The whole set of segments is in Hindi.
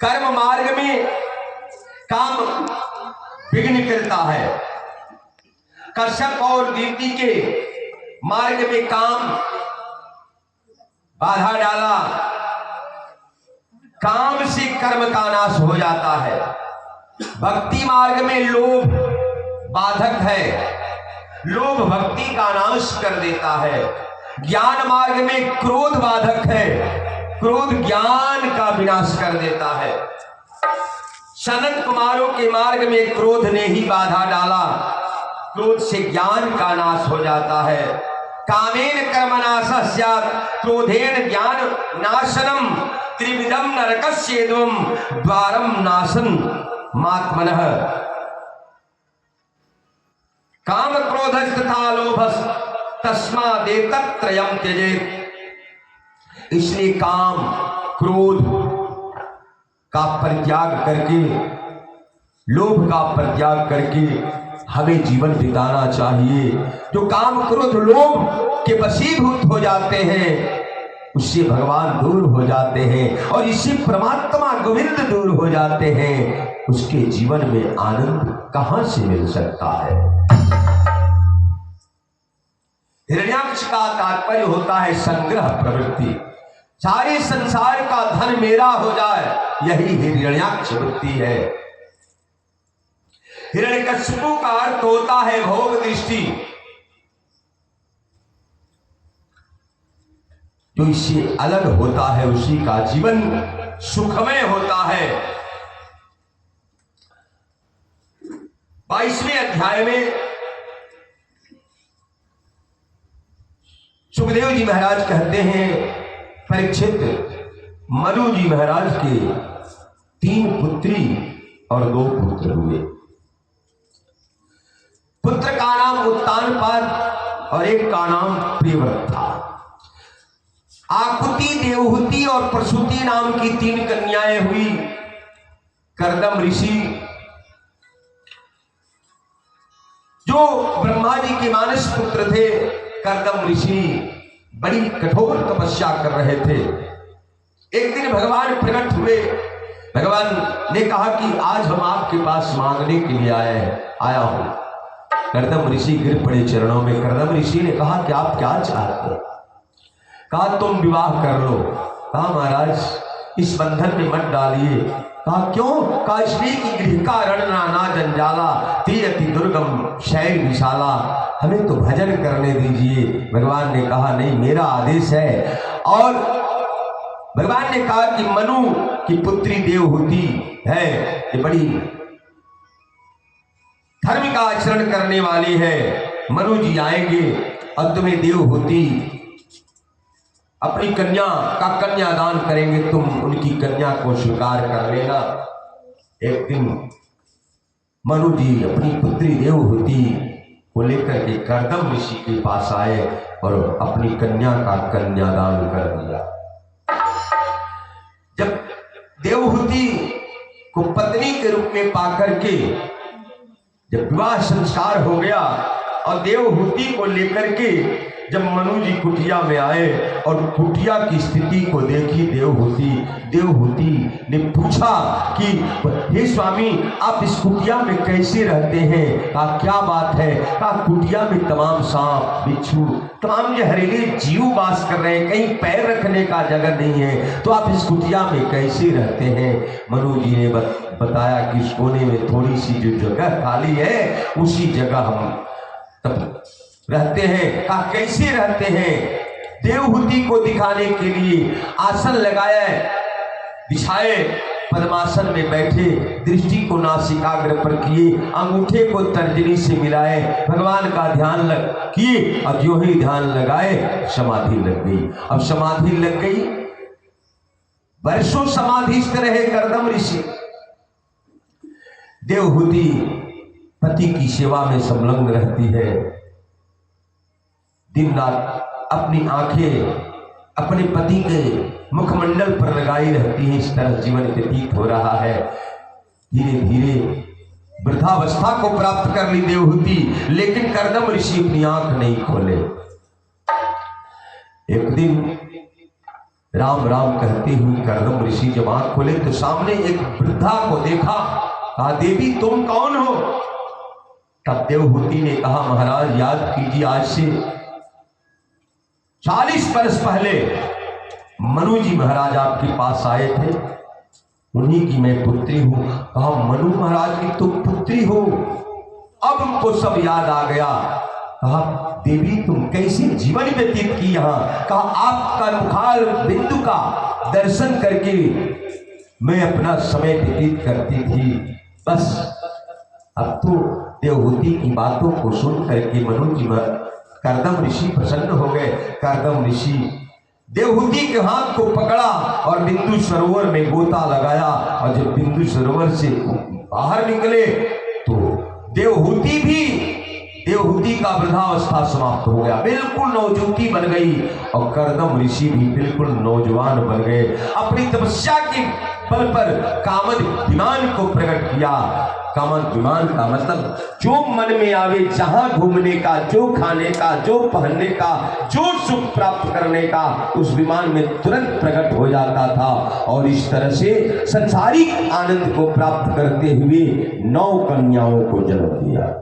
कर्म मार्ग में काम विघ्न करता है। कश्यप और दीप्ति के मार्ग में काम बाधा डाला, काम से कर्म का नाश हो जाता है। भक्ति मार्ग में लोभ बाधक है, लोभ भक्ति का नाश कर देता है। ज्ञान मार्ग में क्रोध बाधक है, क्रोध ज्ञान का विनाश कर देता है। सनत कुमारों के मार्ग में क्रोध ने ही बाधा डाला, क्रोध से ज्ञान का नाश हो जाता है। कामेन कर्म नाशः स्यात्, क्रोधेन ज्ञान नाशनम, त्रिविधम नरकस्येदं द्वारम नाशन मात्मनः। काम क्रोधस्तथा लोभस् तस्मादेतत्त्रयम् त्यजेत्। इसलिए काम क्रोध का परित्याग करके, लोभ का परित्याग करके हमें जीवन बिताना चाहिए। जो काम क्रोध लोभ के वशीभूत हो जाते हैं उससे भगवान दूर हो जाते हैं, और इससे परमात्मा गोविंद दूर हो जाते हैं। उसके जीवन में आनंद कहां से मिल सकता है। हिरण्याक्ष का तात्पर्य होता है संग्रह प्रवृत्ति। सारे संसार का धन मेरा हो जाए, यही हिरण्याक्ष वृत्ति है। हिरण्यकशिपु का अर्थ होता है भोग दृष्टि। जो इससे अलग होता है उसी का जीवन सुखमय होता है। 22वें अध्याय में सुखदेव जी महाराज कहते हैं, परीक्षित, मनु जी महाराज के 3 पुत्री और 2 पुत्र हुए। पुत्र का नाम उत्तानपाद और एक का नाम प्रियव्रत था। आकुति, देवहूति और प्रसूति नाम की 3 कन्याएं हुई। कर्दम ऋषि जो ब्रह्मा जी के मानस पुत्र थे, कर्दम ऋषि बड़ी कठोर तपस्या कर रहे थे। एक दिन भगवान प्रकट हुए। भगवान ने कहा कि आज हम आपके पास मांगने के लिए आया हूं। कर्दम ऋषि गिर पड़े चरणों में। कर्दम ऋषि ने कहा कि आप क्या चाहते हैं? कहा तुम विवाह कर लो। कहा महाराज इस बंधन में मत डालिए। कहा क्यों? कहा इसलिए कि गृह का रण नाना जंजाला, तीरति दुर्गम शैल विशाला, हमें तो भजन करने दीजिए। भगवान ने कहा नहीं, मेरा आदेश है। और भगवान ने कहा कि मनु की पुत्री देवहूति है, ये बड़ी धर्म का आचरण करने वाली है। मनु जी आएंगे और तुम्हें देवहूति अपनी कन्या का कन्यादान करेंगे, तुम उनकी कन्या को स्वीकार कर लेना। एक दिन मनु जी अपनी पुत्री देवहूति को लेकर के कर्दम ऋषि के पास आए और अपनी कन्या का कन्यादान कर दिया। जब देवहूति को पत्नी के रूप में पाकर के जब विवाह संस्कार हो गया और देवहूति को लेकर के जब मनु जी कुटिया में आए और कुटिया की स्थिति को देखी देवहूति ने पूछा कि हे स्वामी आप इस कुटिया में कैसे रहते हैं? कहा क्या बात है? कहा कुटिया में तमाम सांप बिच्छू तमाम जहरीले जीव वास कर रहे हैं, कहीं पैर रखने का जगह नहीं है, तो आप इस कुटिया में कैसे रहते हैं? मनु जी ने बताया कि इस कोने में थोड़ी सी जो जगह खाली है उसी जगह हम तब रहते हैं। कहा कैसे रहते हैं? देवहूति को दिखाने के लिए आसन लगाया, बिछाए, पद्मासन में बैठे, दृष्टि को नासिकाग्र पर किए, अंगूठे को तर्जनी से मिलाए, भगवान का ध्यान किए और जो ही ध्यान लगाए समाधि लग गई। अब समाधि लग गई, वर्षों समाधिस्थ रहे कर्दम ऋषि। देवहूति पति की सेवा में संलग्न रहती है, दिन रात अपनी आंखें अपने पति के मुखमंडल पर लगाई रहती है। इस तरह जीवन व्यतीत हो रहा है। धीरे धीरे वृद्धावस्था को प्राप्त कर ली देवहूति, लेकिन कर्दम ऋषि अपनी आंख नहीं खोले। एक दिन राम राम कहते हुए कर्दम ऋषि जब आंख खोले तो सामने एक वृद्धा को देखा। कहा, देवी तुम कौन हो? तब देवहूति ने कहा, महाराज याद कीजिए, आज से 40 वर्ष पहले मनु जी महाराज आपके पास आए थे, उन्हीं की मैं पुत्री हूं। कहा, मनु महाराज की तुम पुत्री हो? अब उनको सब याद आ गया। कहा, देवी तुम कैसे जीवन व्यतीत की यहाँ? कहा, आपका मुखार बिंदु का दर्शन करके मैं अपना समय व्यतीत करती थी। बस अब तो देवहूति की बातों को सुन करके मनु जी कर्दम ऋषि प्रसन्न हो गए। कर्दम ऋषि देवहूति के हाथ को पकड़ा और बिंदु सरोवर में गोता लगाया, और जब बिंदु सरोवर से बाहर निकले तो देवहूति का वृद्धावस्था समाप्त हो गया, बिल्कुल नवजुवती बन गई, और कर्दम ऋषि भी बिल्कुल नौजवान बन गए। अपनी तपस्या के बल पर कामद विमान को प्रकट किया। कामद विमान का मतलब जो मन में आवे, जहां घूमने का, जो खाने का, जो पहनने का, जो सुख प्राप्त करने का, उस विमान में तुरंत प्रकट हो जाता था। और इस तरह से संसारिक आनंद को प्राप्त करते हुए 9 कन्याओं को जन्म दिया।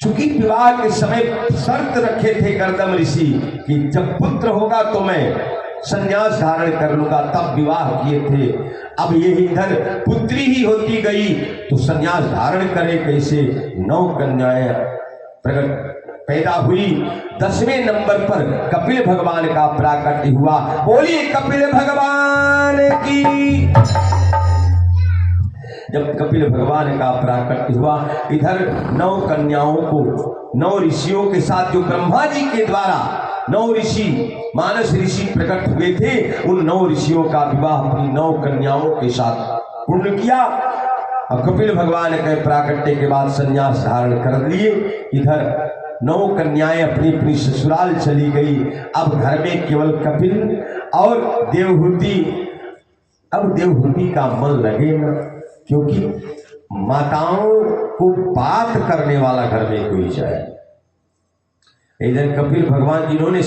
चूंकि विवाह के समय शर्त रखे थे कर्दम ऋषि कि जब पुत्र होगा तो मैं संन्यास धारण कर लूंगा, तब विवाह किए थे। अब ये इधर पुत्री ही होती गई तो संन्यास धारण करे कैसे? 9 कन्याएं प्रकट पैदा हुई। 10वें नंबर पर कपिल भगवान का प्राकट्य हुआ। बोलिए कपिल भगवान की। जब कपिल भगवान का प्राकट्य हुआ, इधर 9 कन्याओं को 9 ऋषियों के साथ, जो ब्रह्मा जी के द्वारा 9 ऋषि मानस ऋषि प्रकट हुए थे, उन 9 ऋषियों का विवाह अपनी 9 कन्याओं के साथ पूर्ण किया। और कपिल भगवान के प्राकट्य के बाद संन्यास धारण कर लिए। इधर 9 कन्याएं अपनी अपनी ससुराल चली गई। अब घर में केवल कपिल और देवहूति। अब देवहूति का मन लगे ना, क्योंकि माताओं को बात करने वाला घर में कोई जाए। इधर कपिल भगवान जिन्होंने